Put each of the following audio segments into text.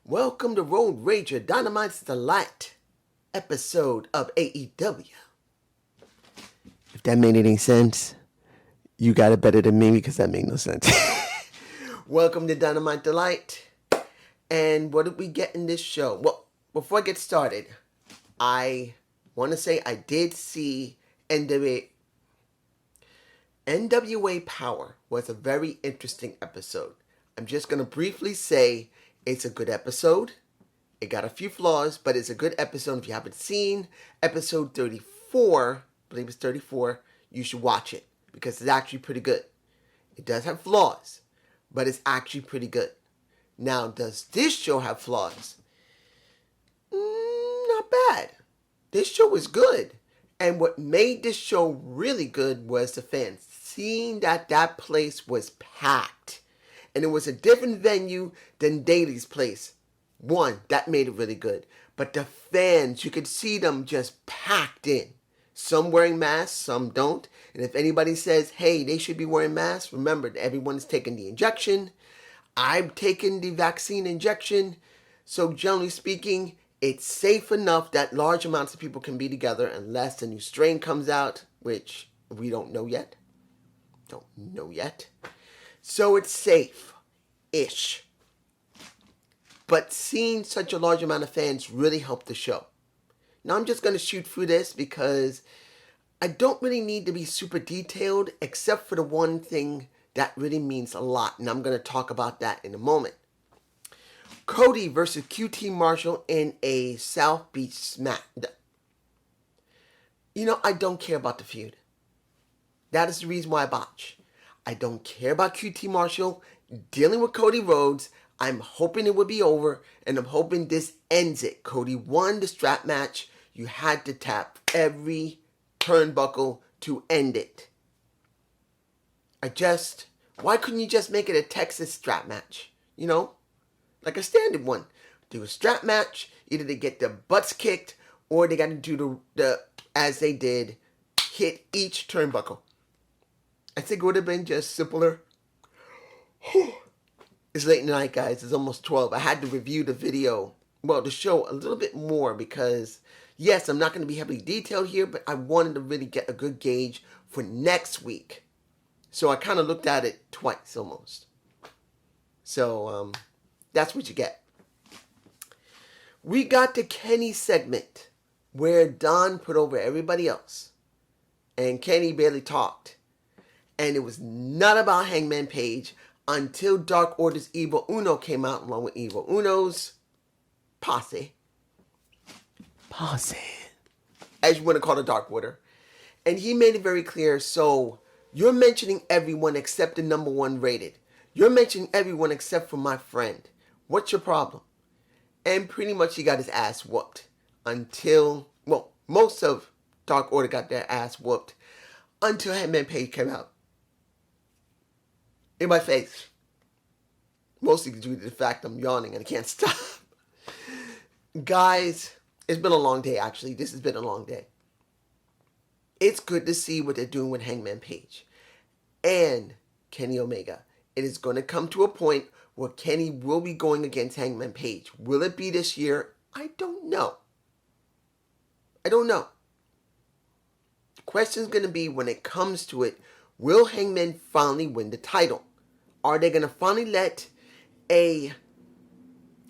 Welcome to Road Rager Dynamite's Delight episode of AEW. If that made any sense, you got it better than me because that made no sense. Welcome to Dynamite Delight. And what did we get in this show? Well, before I get started, I want to say I did see NWA Power was a very interesting episode. I'm just going to briefly say it's a good episode. It got a few flaws, but it's a good episode. If you haven't seen episode 34, I believe it's 34, you should watch it because it's actually pretty good. It does have flaws, but it's actually pretty good. Now, does this show have flaws? Not bad. This show is good. And what made this show really good was the fans. Seeing that place was packed. And it was a different venue than Daily's place. One, that made it really good. But the fans, you could see them just packed in. Some wearing masks, some don't. And if anybody says, hey, they should be wearing masks, remember, everyone is taking the injection. I've taken the vaccine injection. So generally speaking, it's safe enough that large amounts of people can be together unless a new strain comes out, which we don't know yet. So it's safe-ish. But seeing such a large amount of fans really helped the show. Now I'm just going to shoot through this because I don't really need to be super detailed except for the one thing that really means a lot. And I'm going to talk about that in a moment. Cody versus QT Marshall in a South Beach smack. I don't care about the feud. That is the reason why I botch. I don't care about QT Marshall dealing with Cody Rhodes. I'm hoping it would be over, and I'm hoping this ends it. Cody won the strap match. You had to tap every turnbuckle to end it. Why couldn't you just make it a Texas strap match? Like a standard one. Do a strap match, either they get their butts kicked, or they got to do the as they did, hit each turnbuckle. I think it would have been just simpler. It's late night, guys. It's almost 12. I had to review the show a little bit more because, yes, I'm not going to be heavily detailed here, but I wanted to really get a good gauge for next week. So I kind of looked at it twice almost. So, that's what you get. We got the Kenny segment where Don put over everybody else. And Kenny barely talked. And it was not about Hangman Page until Dark Order's Evil Uno came out along with Evil Uno's posse. As you want to call the Dark Order. And he made it very clear, so you're mentioning everyone except the number one rated. You're mentioning everyone except for my friend. What's your problem? And pretty much he got his ass whooped most of Dark Order got their ass whooped until Hangman Page came out. In my face. Mostly due to the fact I'm yawning and I can't stop. Guys, it's been a long day actually. This has been a long day. It's good to see what they're doing with Hangman Page and Kenny Omega. It is going to come to a point where Kenny will be going against Hangman Page. Will it be this year? I don't know. The question is going to be, when it comes to it, will Hangman finally win the title? Are they going to finally let a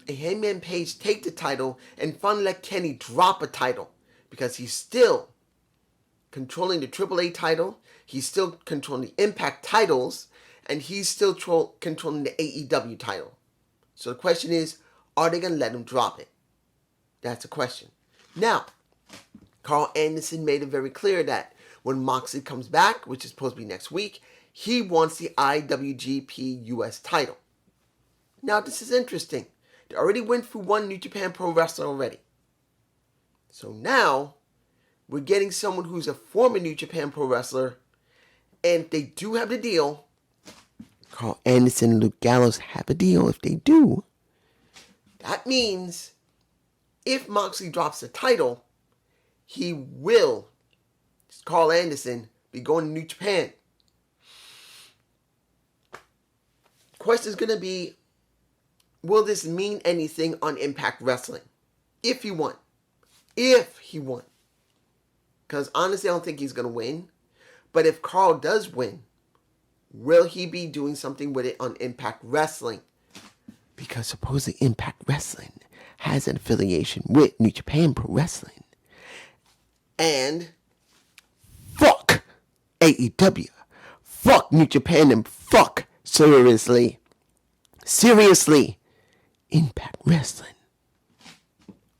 Hangman Page take the title and finally let Kenny drop a title? Because he's still controlling the AAA title. He's still controlling the Impact titles. And he's still controlling the AEW title. So the question is, are they going to let him drop it? That's a question. Now, Karl Anderson made it very clear that when Moxley comes back, which is supposed to be next week, he wants the IWGP US title. Now, this is interesting. They already went through one New Japan Pro Wrestler already. So now, we're getting someone who's a former New Japan Pro Wrestler. And if they do have the deal, Karl Anderson and Luke Gallows have a deal. If they do, that means if Moxley drops the title, he will, Karl Anderson, be going to New Japan. Question is going to be, will this mean anything on Impact Wrestling? If he won. If he won. Because honestly, I don't think he's going to win. But if Karl does win, will he be doing something with it on Impact Wrestling? Because supposedly Impact Wrestling has an affiliation with New Japan Pro Wrestling. And fuck AEW. Fuck New Japan and fuck, seriously, Impact Wrestling.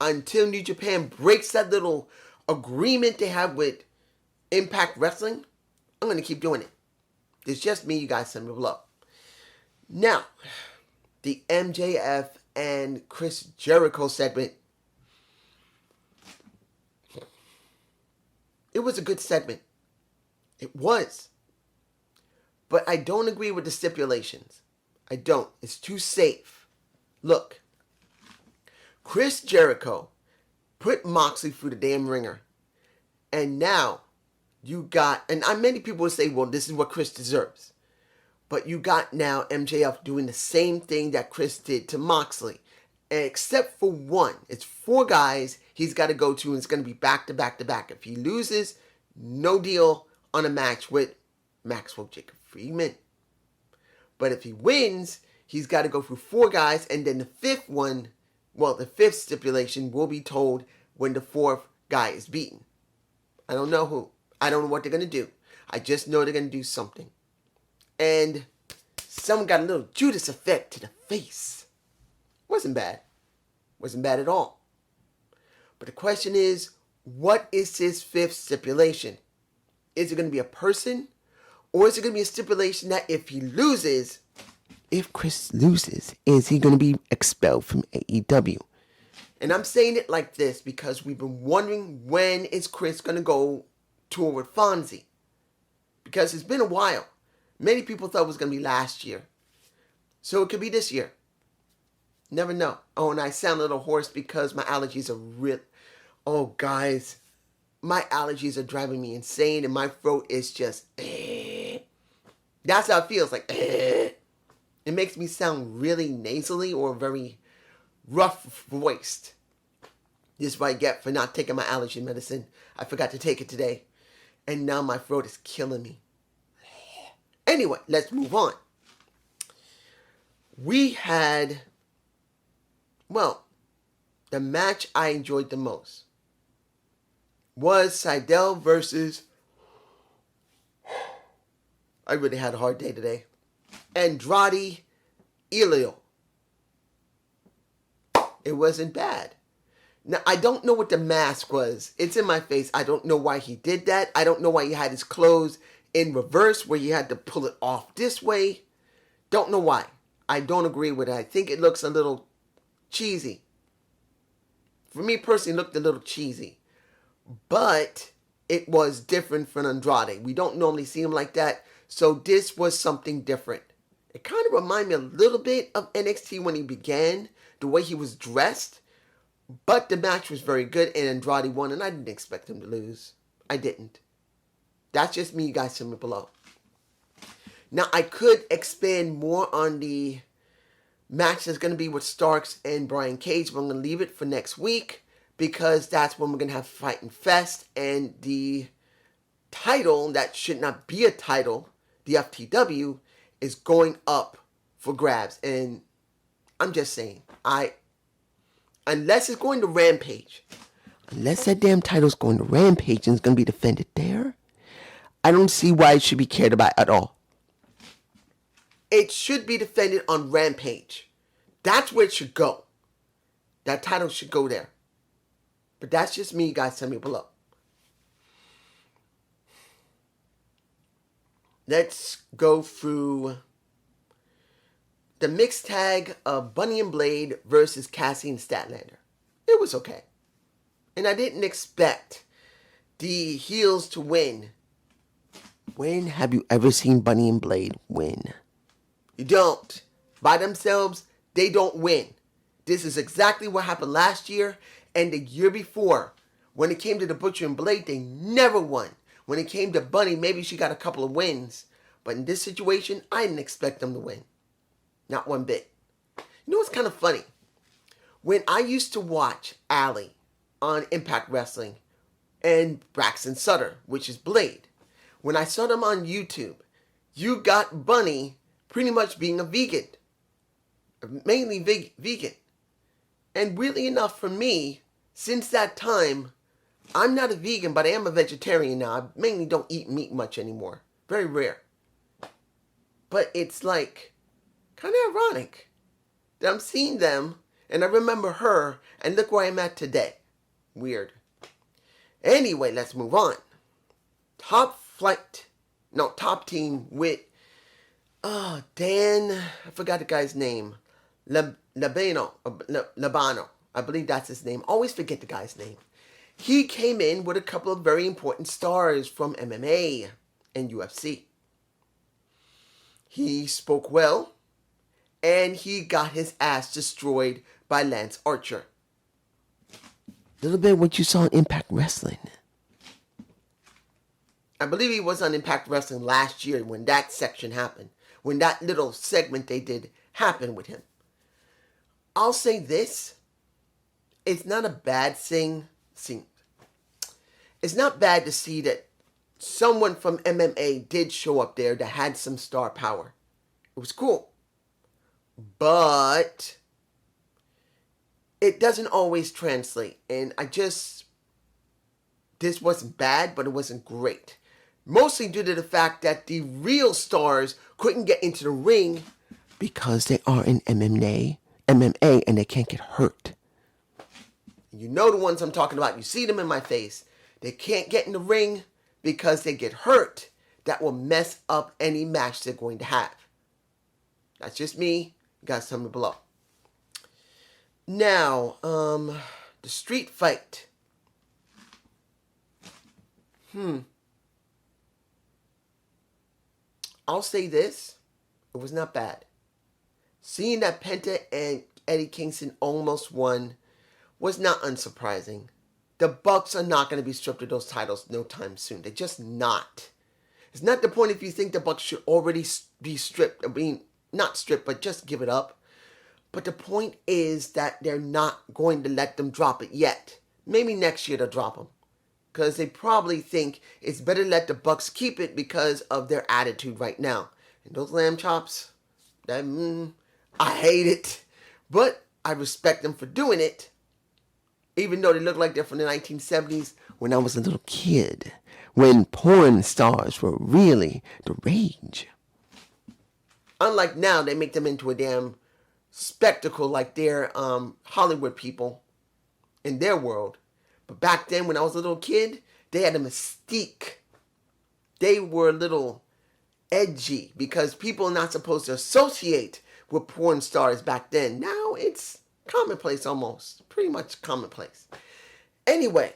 Until New Japan breaks that little agreement they have with Impact Wrestling, I'm going to keep doing it. It's just me, you guys send me below. Now, the MJF and Chris Jericho segment. It was a good segment. It was. But I don't agree with the stipulations. I don't. It's too safe. Look. Chris Jericho put Moxley through the damn ringer. And now you got, and many people will say, well, this is what Chris deserves. But you got now MJF doing the same thing that Chris did to Moxley. Except for one. It's 4 guys he's got to go to, and it's going to be back to back to back. If he loses, no deal on a match with Maxwell Jacob Friedman. But if he wins, he's got to go through 4 guys, and then the 5th one, well, the 5th stipulation will be told when the 4th guy is beaten. I don't know who. I don't know what they're going to do. I just know they're going to do something. And someone got a little Judas effect to the face. Wasn't bad. Wasn't bad at all. But the question is, what is his 5th stipulation? Is it going to be a person? Or is it going to be a stipulation that if Chris loses, is he going to be expelled from AEW? And I'm saying it like this because we've been wondering, when is Chris going to go tour with Fonzie? Because it's been a while. Many people thought it was going to be last year. So it could be this year. Never know. Oh, and I sound a little hoarse because my allergies are real. Oh, guys. My allergies are driving me insane, and my throat is just... That's how it feels, like... It makes me sound really nasally or very rough-voiced. This is what I get for not taking my allergy medicine. I forgot to take it today. And now my throat is killing me. Anyway, let's move on. We had... Well, the match I enjoyed the most was Seidel versus... I really had a hard day today. Andrade Elias. It wasn't bad. Now, I don't know what the mask was. It's in my face. I don't know why he did that. I don't know why he had his clothes in reverse where he had to pull it off this way. Don't know why. I don't agree with it. I think it looks a little cheesy. For me personally, it looked a little cheesy. But it was different from Andrade. We don't normally see him like that. So this was something different. It kind of reminded me a little bit of NXT when he began. The way he was dressed. But the match was very good and Andrade won. And I didn't expect him to lose. I didn't. That's just me, you guys. Comment below. Now I could expand more on the match that's going to be with Starks and Brian Cage. But I'm going to leave it for next week. Because that's when we're going to have Fightin' Fest. And the title that should not be a title, the FTW, is going up for grabs. And I'm just saying, unless it's going to Rampage, unless that damn title's going to Rampage and it's going to be defended there, I don't see why it should be cared about at all. It should be defended on Rampage. That's where it should go. That title should go there. But that's just me, guys. Tell me below. Let's go through the mixed tag of Bunny and Blade versus Cassie and Statlander. It was okay. And I didn't expect the heels to win. When have you ever seen Bunny and Blade win? You don't. By themselves, they don't win. This is exactly what happened last year and the year before. When it came to the Butcher and Blade, they never won. When it came to Bunny, maybe she got a couple of wins. But in this situation, I didn't expect them to win. Not one bit. You know what's kind of funny? When I used to watch Allie on Impact Wrestling and Braxton Sutter, which is Blade, when I saw them on YouTube, you got Bunny pretty much being a vegan. Mainly vegan. And weirdly enough for me, since that time, I'm not a vegan, but I am a vegetarian now. I mainly don't eat meat much anymore. Very rare. But it's like, kind of ironic that I'm seeing them, and I remember her, and look where I'm at today. Weird. Anyway, let's move on. Top team with, Dan, I forgot the guy's name. Labano. I believe that's his name. Always forget the guy's name. He came in with a couple of very important stars from MMA and UFC. He spoke well, and he got his ass destroyed by Lance Archer. A little bit what you saw in Impact Wrestling. I believe he was on Impact Wrestling last year when that section happened. When that little segment they did happened with him. I'll say this. It's not a bad thing. It's not bad to see that someone from MMA did show up there that had some star power. It was cool. But it doesn't always translate. And this wasn't bad, but it wasn't great. Mostly due to the fact that the real stars couldn't get into the ring because they are in MMA and they can't get hurt. You know the ones I'm talking about. You see them in my face. They can't get in the ring because they get hurt. That will mess up any match they're going to have. That's just me. You guys tell me below. Now, the street fight. I'll say this. It was not bad. Seeing that Penta and Eddie Kingston almost won was not unsurprising. The Bucks are not going to be stripped of those titles no time soon. They're just not. It's not the point if you think the Bucks should already be stripped. I mean, not stripped, but just give it up. But the point is that they're not going to let them drop it yet. Maybe next year they'll drop them. Because they probably think it's better to let the Bucks keep it because of their attitude right now. And those lamb chops, I hate it. But I respect them for doing it. Even though they look like they're from the 1970s when I was a little kid. When porn stars were really the rage. Unlike now, they make them into a damn spectacle like they're Hollywood people in their world. But back then, when I was a little kid, they had a mystique. They were a little edgy because people are not supposed to associate with porn stars back then. Now it's commonplace almost. Pretty much commonplace. Anyway,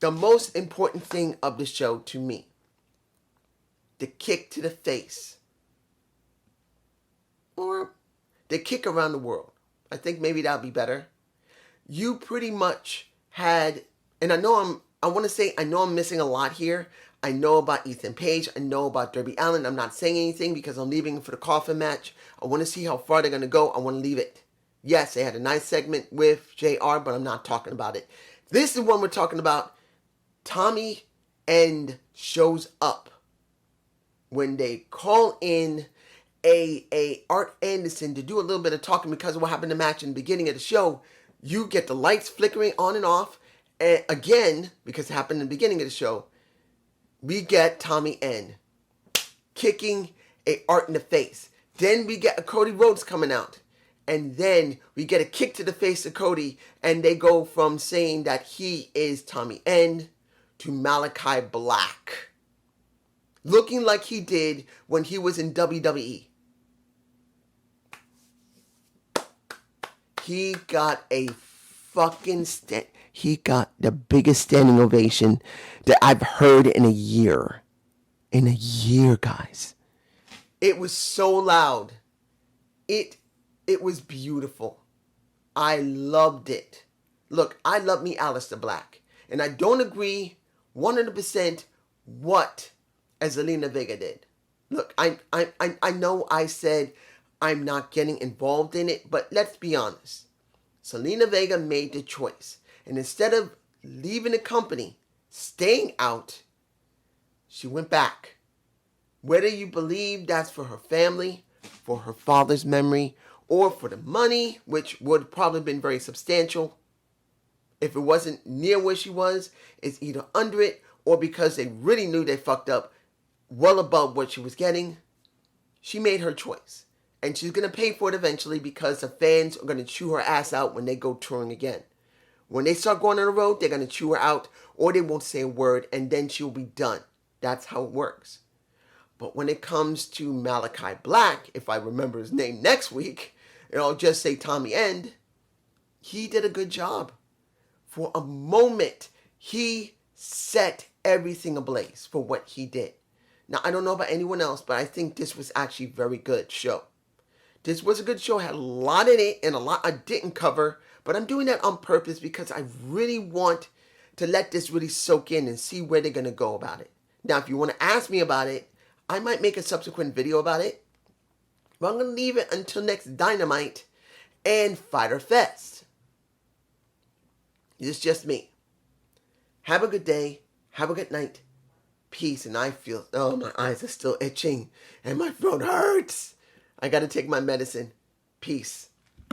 the most important thing of the show to me, the kick to the face. Or the kick around the world. I think maybe that'll be better. You pretty much had, and I know I'm missing a lot here. I know about Ethan Page. I know about Darby Allin. I'm not saying anything because I'm leaving for the coffin match. I want to see how far they're going to go. I want to leave it. Yes, they had a nice segment with JR, but I'm not talking about it. This is one we're talking about. Tommy End shows up when they call in a Art Anderson to do a little bit of talking because of what happened in the match in the beginning of the show. You get the lights flickering on and off. And again, because it happened in the beginning of the show, we get Tommy End kicking a Art in the face. Then we get a Cody Rhodes coming out. And then we get a kick to the face of Cody. And they go from saying that he is Tommy End to Malachi Black. Looking like he did when he was in WWE. He got a fucking he got the biggest standing ovation that I've heard in a year. In a year, guys. It was so loud. It was beautiful. I loved it. Look, I love me Aleister Black. And I don't agree 100% what Zelina Vega did. Look, I know I said I'm not getting involved in it, but let's be honest. Selena Vega made the choice. And instead of leaving the company, staying out, she went back. Whether you believe that's for her family, for her father's memory, or for the money, which would probably have been very substantial. If it wasn't near where she was, it's either under it or because they really knew they fucked up well above what she was getting. She made her choice. And she's going to pay for it eventually because the fans are going to chew her ass out when they go touring again. When they start going on the road, they're going to chew her out or they won't say a word and then she'll be done. That's how it works. But when it comes to Malachi Black, if I remember his name next week, and I'll just say Tommy End, he did a good job. For a moment, he set everything ablaze for what he did. Now, I don't know about anyone else, but I think this was actually a very good show. This was a good show, had a lot in it and a lot I didn't cover, but I'm doing that on purpose because I really want to let this really soak in and see where they're going to go about it. Now, if you want to ask me about it, I might make a subsequent video about it, but I'm going to leave it until next Dynamite and Fyter Fest. It's just me. Have a good day. Have a good night. Peace. And I feel, oh, my eyes are still itching and my throat hurts. I got to take my medicine. Peace.